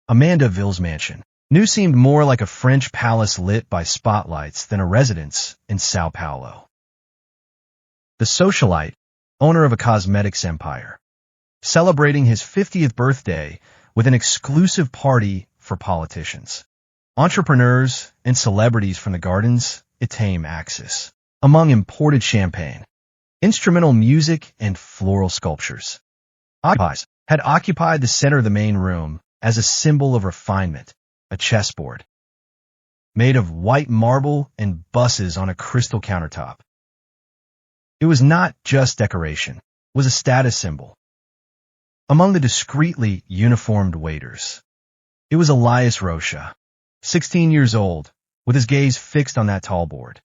Amandaville's mansion. New seemed more like a French palace lit by spotlights than a residence in Sao Paulo. The socialite, owner of a cosmetics empire, celebrating his 50th birthday with an exclusive party for politicians, entrepreneurs, and celebrities from the gardens, Itame axis. Among imported champagne, instrumental music, and floral sculptures, occupies had occupied the center of the main room as a symbol of refinement, a chessboard made of white marble and buses on a crystal countertop. It was not just decoration, it was a status symbol. Among the discreetly uniformed waiters, it was Elias Rocha, 16 years old, with his gaze fixed on that tall board.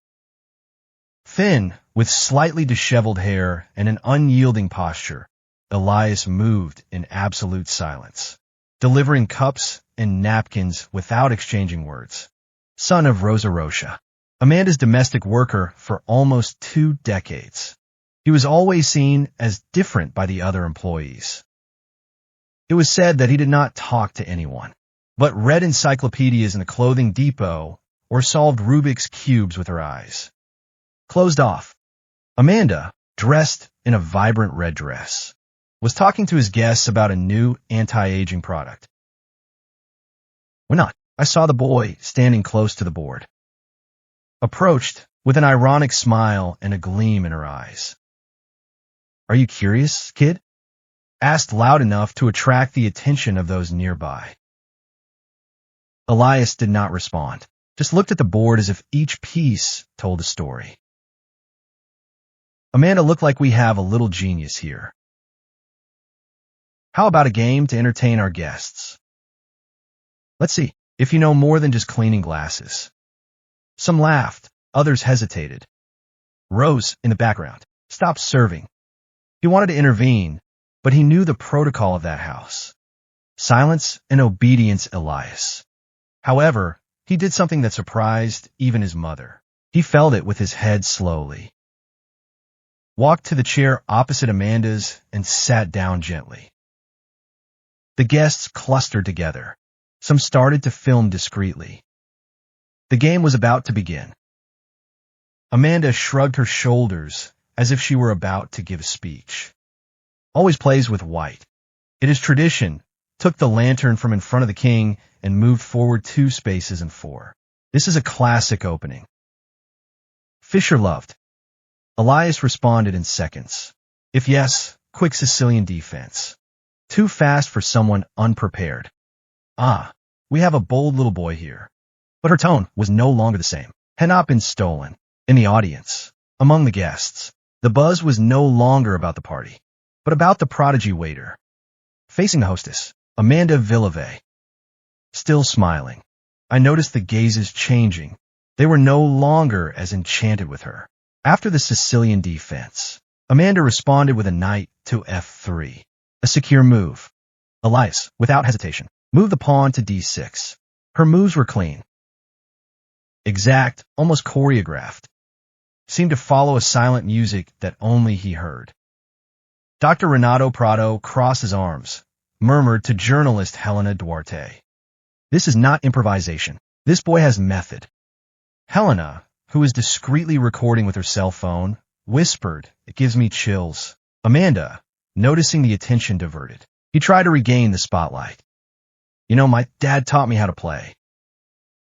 Thin, with slightly disheveled hair and an unyielding posture, Elias moved in absolute silence, delivering cups and napkins without exchanging words. Son of Rosa Rocha, Amanda's domestic worker for almost 2 decades. He was always seen as different by the other employees. It was said that he did not talk to anyone, but read encyclopedias in the clothing depot or solved Rubik's cubes with her eyes. Closed off. Amanda, dressed in a vibrant red dress, was talking to his guests about a new anti-aging product. When not, I saw the boy standing close to the board. Approached with an ironic smile and a gleam in her eyes. Are you curious, kid? Asked loud enough to attract the attention of those nearby. Elias did not respond, just looked at the board as if each piece told a story. Amanda, looked like we have a little genius here. How about a game to entertain our guests? Let's see if you know more than just cleaning glasses. Some laughed, others hesitated. Rose, in the background, stopped serving. He wanted to intervene, but he knew the protocol of that house. Silence and obedience, Elias. However, he did something that surprised even his mother. He felt it with his head slowly. Walked to the chair opposite Amanda's and sat down gently. The guests clustered together. Some started to film discreetly. The game was about to begin. Amanda shrugged her shoulders as if she were about to give a speech. Always plays with white. It is tradition. Took the lantern from in front of the king and moved forward 2 spaces and 4. This is a classic opening. Fisher loved. Elias responded in seconds. If yes, quick Sicilian defense. Too fast for someone unprepared. Ah, we have a bold little boy here. But her tone was no longer the same. Had not been stolen. In the audience, among the guests, the buzz was no longer about the party, but about the prodigy waiter. Facing the hostess, Amanda Villave. Still smiling. I noticed the gazes changing. They were no longer as enchanted with her. After the Sicilian defense, Amanda responded with a knight to f3. A secure move. Elias, without hesitation, moved the pawn to d6. Her moves were clean. Exact, almost choreographed. Seemed to follow a silent music that only he heard. Dr. Renato Prado crossed his arms, murmured to journalist Helena Duarte. This is not improvisation. This boy has method. Helena, who was discreetly recording with her cell phone, whispered, "It gives me chills." Amanda, noticing the attention diverted, he tried to regain the spotlight. You know, my dad taught me how to play.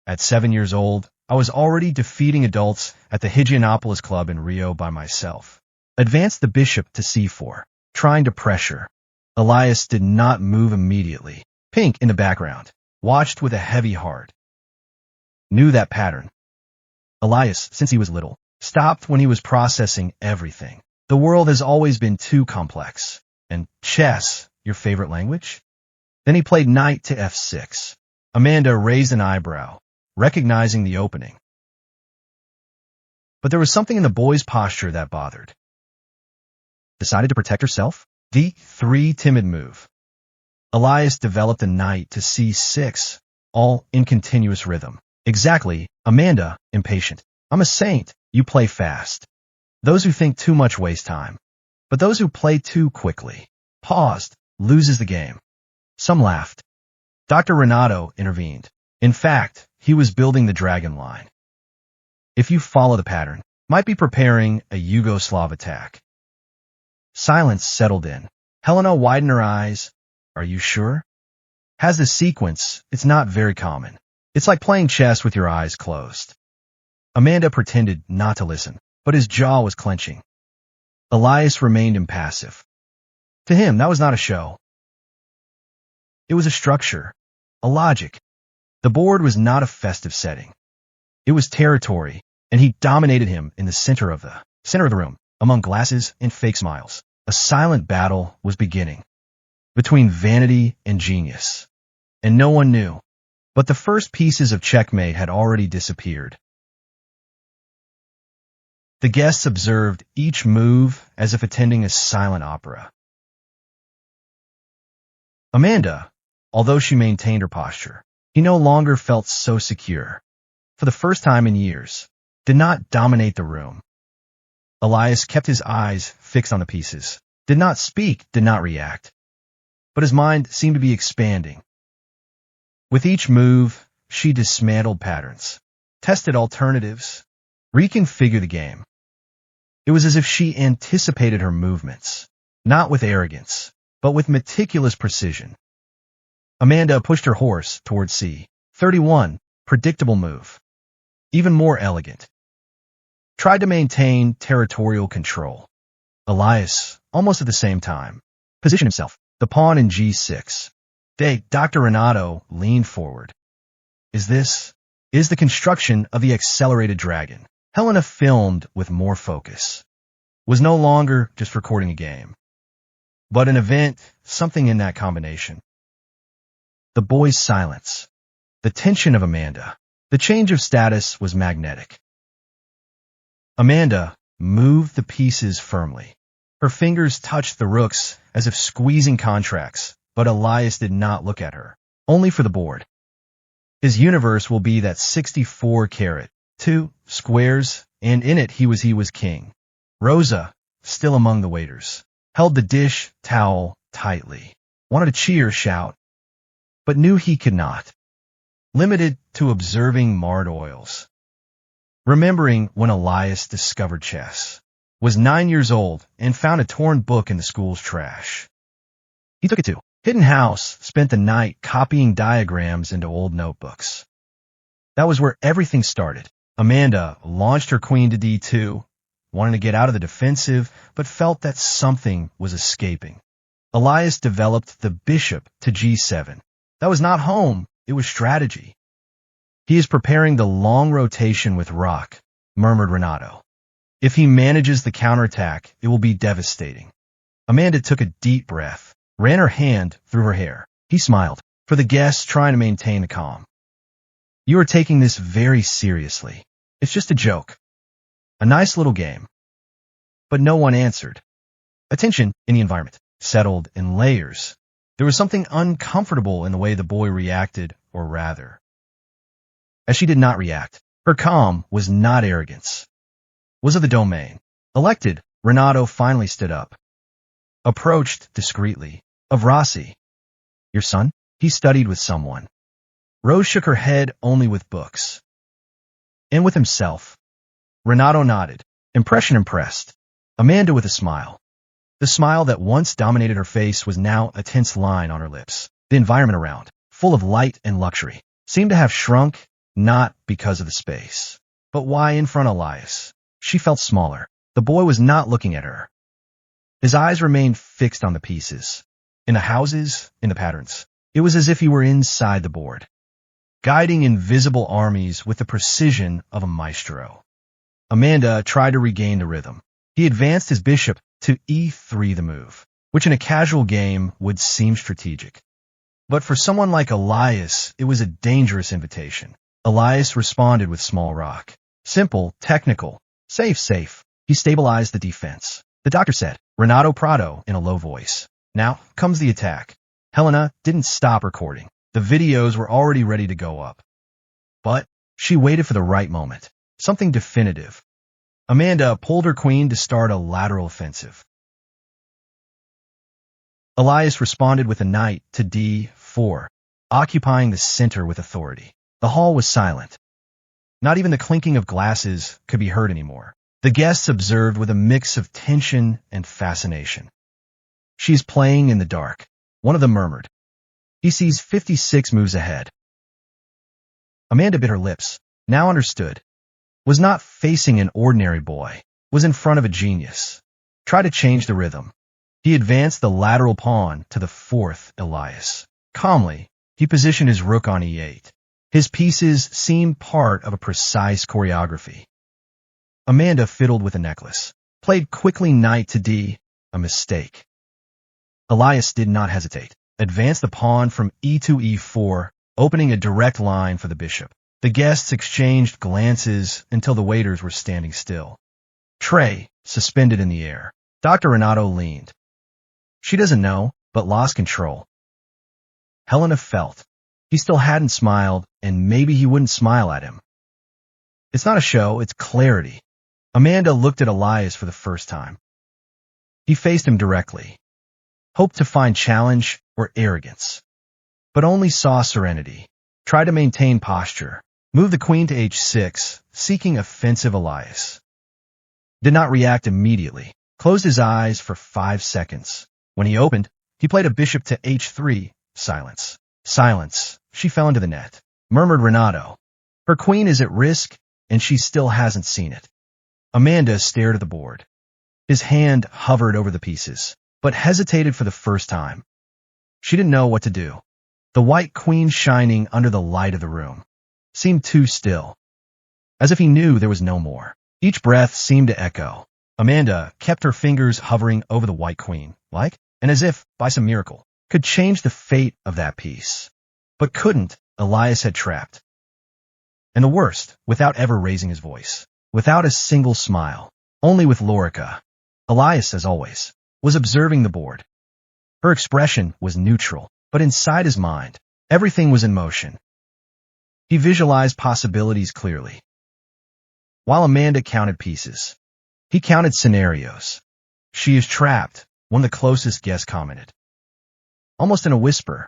At 7 years old, I was already defeating adults at the Higienopolis Club in Rio by myself. Advanced the bishop to c4, trying to pressure. Elias did not move immediately. Pink in the background, watched with a heavy heart. Knew that pattern. Elias, since he was little, stopped when he was processing everything. The world has always been too complex. And chess, your favorite language? Then he played knight to f6. Amanda raised an eyebrow, recognizing the opening. But there was something in the boy's posture that bothered. Decided to protect herself? d3 timid move. Elias developed a knight to c6, all in continuous rhythm. Exactly, Amanda, impatient. I'm a saint, you play fast. Those who think too much waste time. But those who play too quickly, paused, loses the game. Some laughed. Dr. Renato intervened. In fact, he was building the dragon line. If you follow the pattern, might be preparing a Yugoslav attack. Silence settled in. Helena widened her eyes. Are you sure? Has this sequence, it's not very common. It's like playing chess with your eyes closed. Amanda pretended not to listen, but his jaw was clenching. Elias remained impassive. To him, that was not a show. It was a structure, a logic. The board was not a festive setting. It was territory, and he dominated him in the center of the room, among glasses and fake smiles. A silent battle was beginning between vanity and genius, and no one knew. But the first pieces of Checkmate had already disappeared. The guests observed each move as if attending a silent opera. Amanda, although she maintained her posture, he no longer felt so secure. For the first time in years, did not dominate the room. Elias kept his eyes fixed on the pieces, did not speak, did not react. But his mind seemed to be expanding. With each move, she dismantled patterns, tested alternatives, reconfigured the game. It was as if she anticipated her movements, not with arrogance, but with meticulous precision. Amanda pushed her horse towards C31, predictable move. Even more elegant. Tried to maintain territorial control. Elias, almost at the same time, positioned himself, the pawn in G6. Dr. Renato leaned forward. Is the construction of the accelerated dragon. Helena filmed with more focus. Was no longer just recording a game, but an event, something in that combination. The boy's silence, the tension of Amanda, the change of status was magnetic. Amanda moved the pieces firmly. Her fingers touched the rooks as if squeezing contracts, but Elias did not look at her, only for the board. His universe will be that 64-carat, 2 squares, and in it he was king. Rosa, still among the waiters, held the dish towel tightly, wanted to cheer, shout, but knew he could not. Limited to observing marred oils. Remembering when Elias discovered chess, was 9 years old and found a torn book in the school's trash. He took it to Hidden House, spent the night copying diagrams into old notebooks. That was where everything started. Amanda launched her queen to D2, wanting to get out of the defensive, but felt that something was escaping. Elias developed the bishop to G7. That was not home, it was strategy. He is preparing the long rotation with rock, murmured Renato. If he manages the counterattack, it will be devastating. Amanda took a deep breath, ran her hand through her hair. He smiled, for the guests trying to maintain the calm. You are taking this very seriously. It's just a joke. A nice little game. But no one answered. Attention in the environment settled in layers. There was something uncomfortable in the way the boy reacted, or rather. As she did not react, her calm was not arrogance. Was of the domain. Elected, Renato finally stood up. Approached discreetly. Of Rossi. Your son? He studied with someone. Rose shook her head only with books. And with himself. Renato nodded. Impression impressed. Amanda with a smile. The smile that once dominated her face was now a tense line on her lips. The environment around, full of light and luxury, seemed to have shrunk, not because of the space. But why in front of Elias? She felt smaller. The boy was not looking at her. His eyes remained fixed on the pieces. In the houses, in the patterns. It was as if he were inside the board, guiding invisible armies with the precision of a maestro. Amanda tried to regain the rhythm. He advanced his bishop to E3, the move, which in a casual game would seem strategic. But for someone like Elias, it was a dangerous invitation. Elias responded with small rock. Simple, technical, safe. He stabilized the defense. The doctor said, Renato Prado, in a low voice. Now comes the attack. Helena didn't stop recording. The videos were already ready to go up. But she waited for the right moment. Something definitive. Amanda pulled her queen to start a lateral offensive. Elias responded with a knight to D4. occupying the center with authority. The hall was silent. Not even the clinking of glasses could be heard anymore. The guests observed with a mix of tension and fascination. "She's playing in the dark," one of them murmured. "He sees 56 moves ahead." Amanda bit her lips. Now understood. Was not facing an ordinary boy. Was in front of a genius. Try to change the rhythm. He advanced the lateral pawn to the fourth Elias. Calmly, he positioned his rook on e8. His pieces seemed part of a precise choreography. Amanda fiddled with a necklace. Played quickly knight to d, a mistake. Elias did not hesitate. Advanced the pawn from e to e4, opening a direct line for the bishop. The guests exchanged glances until the waiters were standing still. Tray, suspended in the air. Dr. Renato leaned. She doesn't know, but lost control. Helena felt. He still hadn't smiled, and maybe he wouldn't smile at him. It's not a show, it's clarity. Amanda looked at Elias for the first time. He faced him directly. Hoped to find challenge or arrogance. But only saw serenity. Tried to maintain posture. Moved the queen to h6, seeking offensive Elias. Did not react immediately. Closed his eyes for 5 seconds. When he opened, he played a bishop to h3. Silence. Silence. She fell into the net. Murmured Renato. Her queen is at risk, and she still hasn't seen it. Amanda stared at the board. His hand hovered over the pieces, but hesitated for the first time. She didn't know what to do. The white queen shining under the light of the room seemed too still, as if he knew there was no more. Each breath seemed to echo. Amanda kept her fingers hovering over the white queen, and as if, by some miracle, could change the fate of that piece. But couldn't. Elias had trapped. And the worst, without ever raising his voice. Without a single smile. Only with Lorica. Elias, as always, was observing the board. Her expression was neutral, but inside his mind, everything was in motion. He visualized possibilities clearly. While Amanda counted pieces, he counted scenarios. She is trapped, one of the closest guests commented. Almost in a whisper.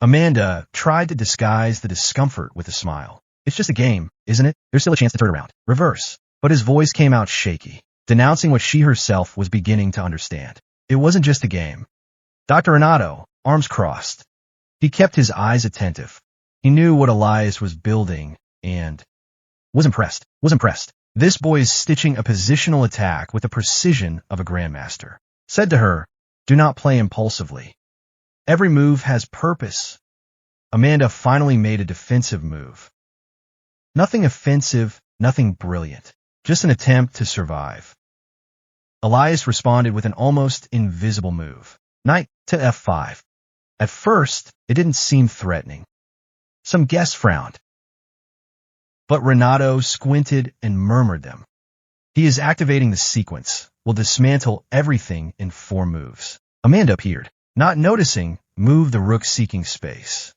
Amanda tried to disguise the discomfort with a smile. It's just a game, isn't it? There's still a chance to turn around. Reverse. But his voice came out shaky, denouncing what she herself was beginning to understand. It wasn't just a game. Dr. Renato, arms crossed. He kept his eyes attentive. He knew what Elias was building and was impressed. This boy is stitching a positional attack with the precision of a grandmaster. Said to her, do not play impulsively. Every move has purpose. Amanda finally made a defensive move. Nothing offensive, nothing brilliant. Just an attempt to survive. Elias responded with an almost invisible move. Knight to f5. At first, it didn't seem threatening. Some guests frowned. But Renato squinted and murmured them. He is activating the sequence. Will dismantle everything in 4 moves. Amanda appeared. Not noticing, moved the rook seeking space.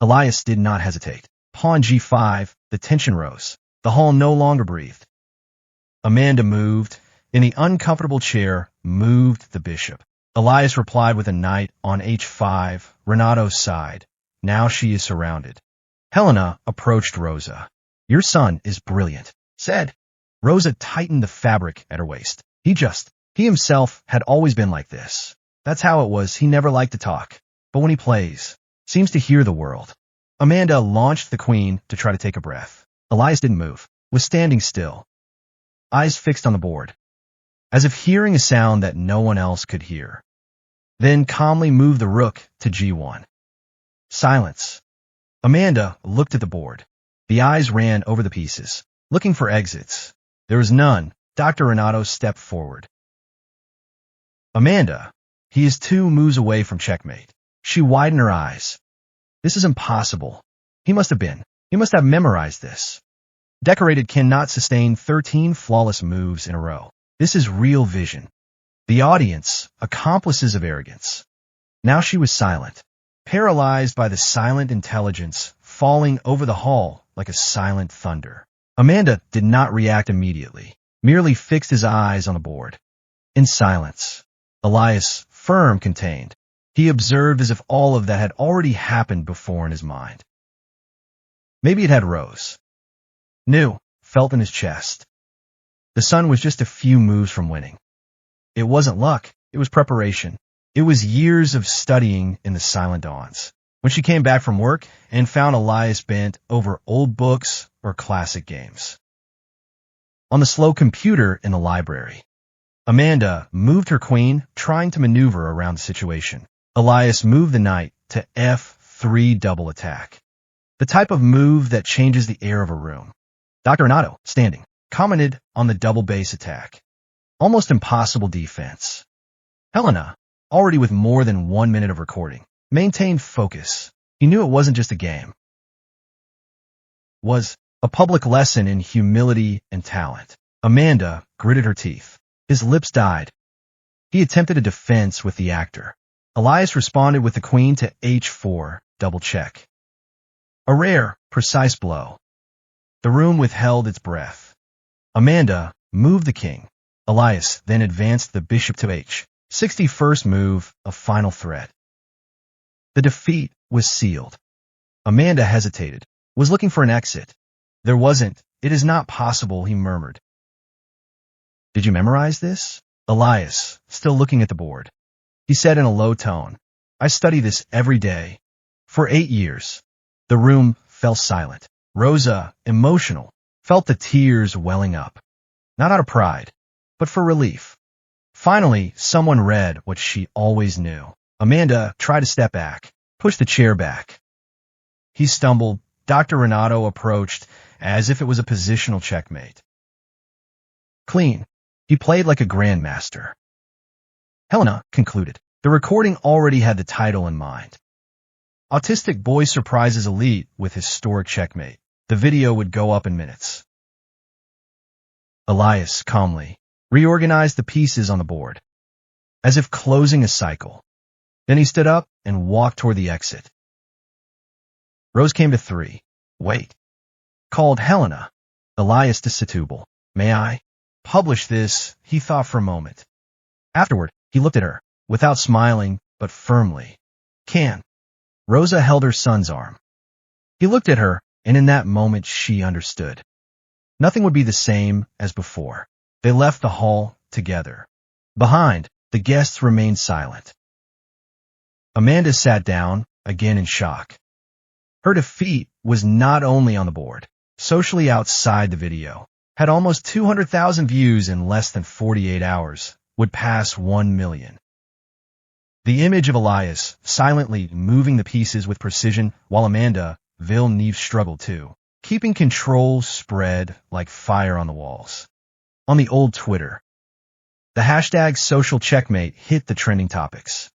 Elias did not hesitate. Pawn g5, the tension rose. The hall no longer breathed. Amanda moved. In the uncomfortable chair, moved the bishop. Elias replied with a knight on h5. Renato sighed. Now she is surrounded. Helena approached Rosa. Your son is brilliant, said. Rosa tightened the fabric at her waist. He himself had always been like this. That's how it was. He never liked to talk. But when he plays, seems to hear the world. Amanda launched the queen to try to take a breath. Elias didn't move, was standing still. Eyes fixed on the board, as if hearing a sound that no one else could hear. Then calmly moved the rook to g1. Silence. Amanda looked at the board. The eyes ran over the pieces, looking for exits. There was none. Dr. Renato stepped forward. Amanda, he is 2 moves away from checkmate. She widened her eyes. This is impossible. He must have memorized this. Decorated cannot sustain 13 flawless moves in a row. This is real vision. The audience, accomplices of arrogance. Now she was silent, paralyzed by the silent intelligence falling over the hall like a silent thunder. Amanda did not react immediately, merely fixed his eyes on the board. In silence, Elias, firm, contained. He observed as if all of that had already happened before in his mind. Maybe it had Rose. Knew, felt in his chest. The son was just a few moves from winning. It wasn't luck, it was preparation. It was years of studying in the silent dawns. When she came back from work and found Elias bent over old books or classic games. On the slow computer in the library, Amanda moved her queen, trying to maneuver around the situation. Elias moved the knight to F3 double attack. The type of move that changes the air of a room. Dr. Renato, standing, commented on the double base attack. Almost impossible defense. Helena, already with more than 1 minute of recording, maintained focus. He knew it wasn't just a game. It was a public lesson in humility and talent. Amanda gritted her teeth. His lips died. He attempted a defense with the actor. Elias responded with the queen to H4 double check. A rare, precise blow. The room withheld its breath. Amanda moved the king. Elias then advanced the bishop to H. 61st move, a final threat. The defeat was sealed. Amanda hesitated, was looking for an exit. There wasn't. It is not possible, he murmured. Did you memorize this? Elias, still looking at the board. He said in a low tone, I study this every day. For 8 years. The room fell silent. Rosa, emotional, felt the tears welling up. Not out of pride, but for relief. Finally, someone read what she always knew. Amanda tried to step back, pushed the chair back. He stumbled. Dr. Renato approached as if it was a positional checkmate. Clean. He played like a grandmaster. Helena concluded. The recording already had the title in mind. Autistic boy surprises elite with historic checkmate. The video would go up in minutes. Elias calmly reorganized the pieces on the board, as if closing a cycle. Then he stood up and walked toward the exit. Rose came to 3. Wait. Called Helena. Elias to Setúbal. May I publish this? He thought for a moment. Afterward, he looked at her, without smiling, but firmly. Can. Rosa held her son's arm. He looked at her, and in that moment she understood. Nothing would be the same as before. They left the hall together. Behind, the guests remained silent. Amanda sat down, again in shock. Her defeat was not only on the board, socially outside the video, had almost 200,000 views in less than 48 hours, would pass 1 million. The image of Elias silently moving the pieces with precision while Amanda Villeneuve struggled too, keeping control spread like fire on the walls. On the old Twitter, the hashtag social checkmate hit the trending topics.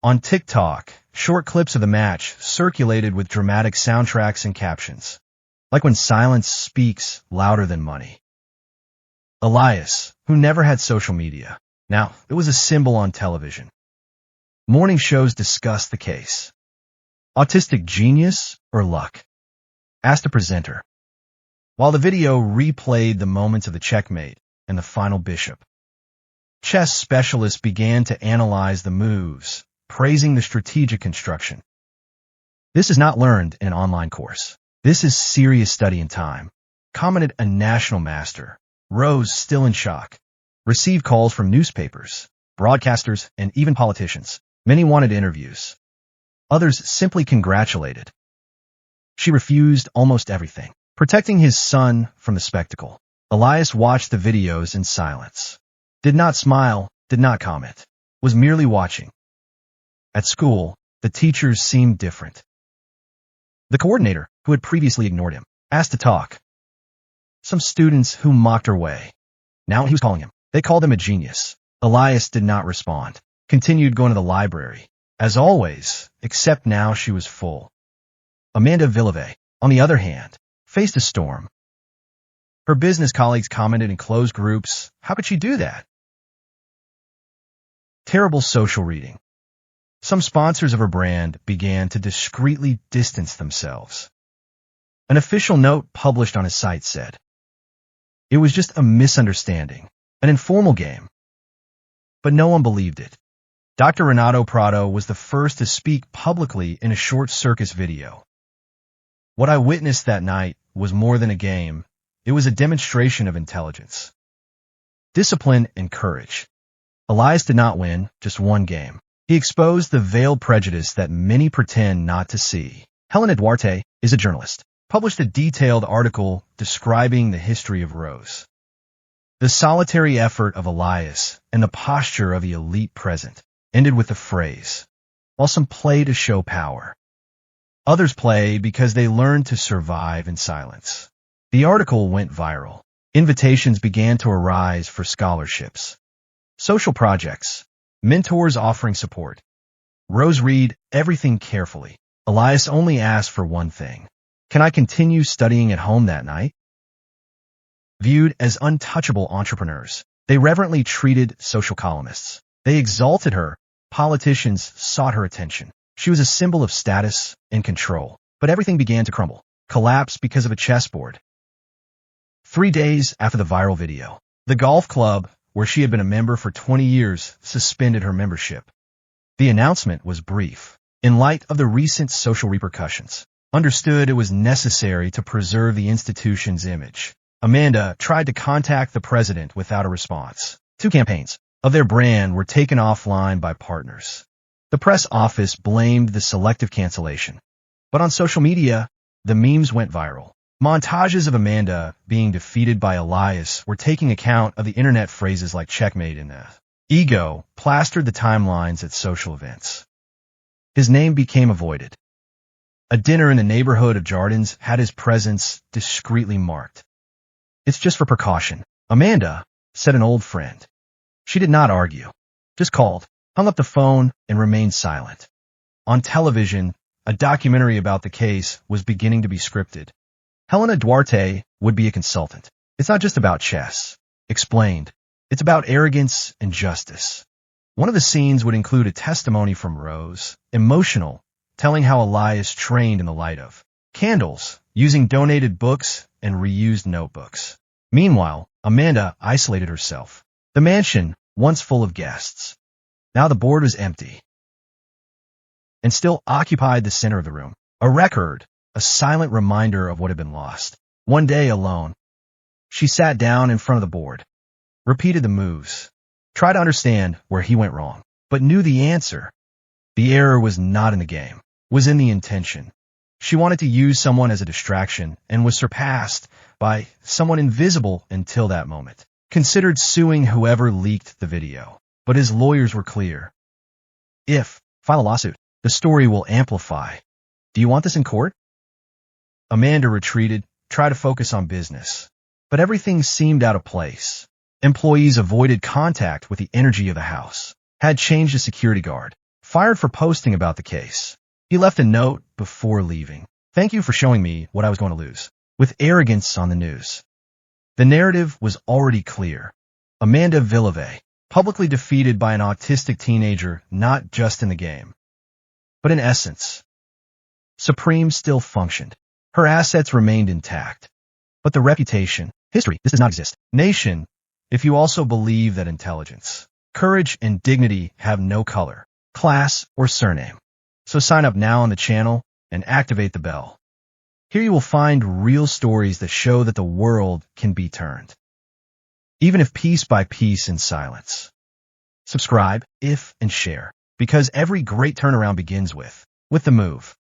On TikTok, short clips of the match circulated with dramatic soundtracks and captions, like when silence speaks louder than money. Elias, who never had social media, now it was a symbol on television. Morning shows discussed the case. Autistic genius or luck? Asked a presenter, while the video replayed the moments of the checkmate and the final bishop. Chess specialists began to analyze the moves, praising the strategic construction. This is not learned in an online course. This is serious study in time, commented a national master. Rose, still in shock, received calls from newspapers, broadcasters, and even politicians. Many wanted interviews. Others simply congratulated. She refused almost everything, protecting his son from the spectacle. Elias watched the videos in silence. Did not smile, did not comment, was merely watching. At school, the teachers seemed different. The coordinator, who had previously ignored him, asked to talk. Some students who mocked her way. Now he was calling him. They called him a genius. Elias did not respond. Continued going to the library. As always, except now she was full. Amanda Villeneuve, on the other hand, faced a storm. Her business colleagues commented in closed groups, how could she do that? Terrible social reading. Some sponsors of her brand began to discreetly distance themselves. An official note published on his site said, it was just a misunderstanding, an informal game. But no one believed it. Dr. Renato Prado was the first to speak publicly in a short circus video. What I witnessed that night was more than a game. It was a demonstration of intelligence, discipline, and courage. Elias did not win just one game. He exposed the veiled prejudice that many pretend not to see. Helena Duarte is a journalist, published a detailed article describing the history of Rose. The solitary effort of Elias and the posture of the elite present ended with the phrase, while some play to show power, others play because they learned to survive in silence. The article went viral. Invitations began to arise for scholarships, social projects, mentors offering support. Rose read everything carefully. Elias only asked for one thing. Can I continue studying at home that night? Viewed as untouchable entrepreneurs, they reverently treated social columnists. They exalted her. Politicians sought her attention. She was a symbol of status and control. But everything began to crumble, collapse because of a chessboard. 3 days after the viral video, the golf club, where she had been a member for 20 years, suspended her membership. The announcement was brief. In light of the recent social repercussions, understood it was necessary to preserve the institution's image. Amanda tried to contact the president without a response. 2 campaigns of their brand were taken offline by partners. The press office blamed the selective cancellation. But on social media, the memes went viral. Montages of Amanda being defeated by Elias were taking account of the internet phrases like checkmate and ego plastered the timelines at social events. His name became avoided. A dinner in the neighborhood of Jardins had his presence discreetly marked. It's just for precaution, Amanda, said an old friend. She did not argue, just called, hung up the phone, and remained silent. On television, a documentary about the case was beginning to be scripted. Helena Duarte would be a consultant. It's not just about chess, explained. It's about arrogance and justice. One of the scenes would include a testimony from Rose, emotional, telling how Elias trained in the light of candles, using donated books and reused notebooks. Meanwhile, Amanda isolated herself. The mansion, once full of guests. Now the board was empty and still occupied the center of the room. A record, a silent reminder of what had been lost. One day alone, she sat down in front of the board, repeated the moves, tried to understand where he went wrong, but knew the answer. The error was not in the game, was in the intention. She wanted to use someone as a distraction and was surpassed by someone invisible until that moment. Considered suing whoever leaked the video, but his lawyers were clear. If file a lawsuit, the story will amplify. Do you want this in court? Amanda retreated, tried to focus on business, but everything seemed out of place. Employees avoided contact with the energy of the house, had changed a security guard, fired for posting about the case. He left a note before leaving. Thank you for showing me what I was going to lose. With arrogance on the news. The narrative was already clear. Amanda Villave, publicly defeated by an autistic teenager, not just in the game, but in essence. Supreme still functioned. Her assets remained intact. But the reputation, history, this does not exist. Nation, if you also believe that intelligence, courage, and dignity have no color, class, or surname. So sign up now on the channel and activate the bell. Here you will find real stories that show that the world can be turned, even if piece by piece in silence. Subscribe, if, and share, because every great turnaround begins with the move.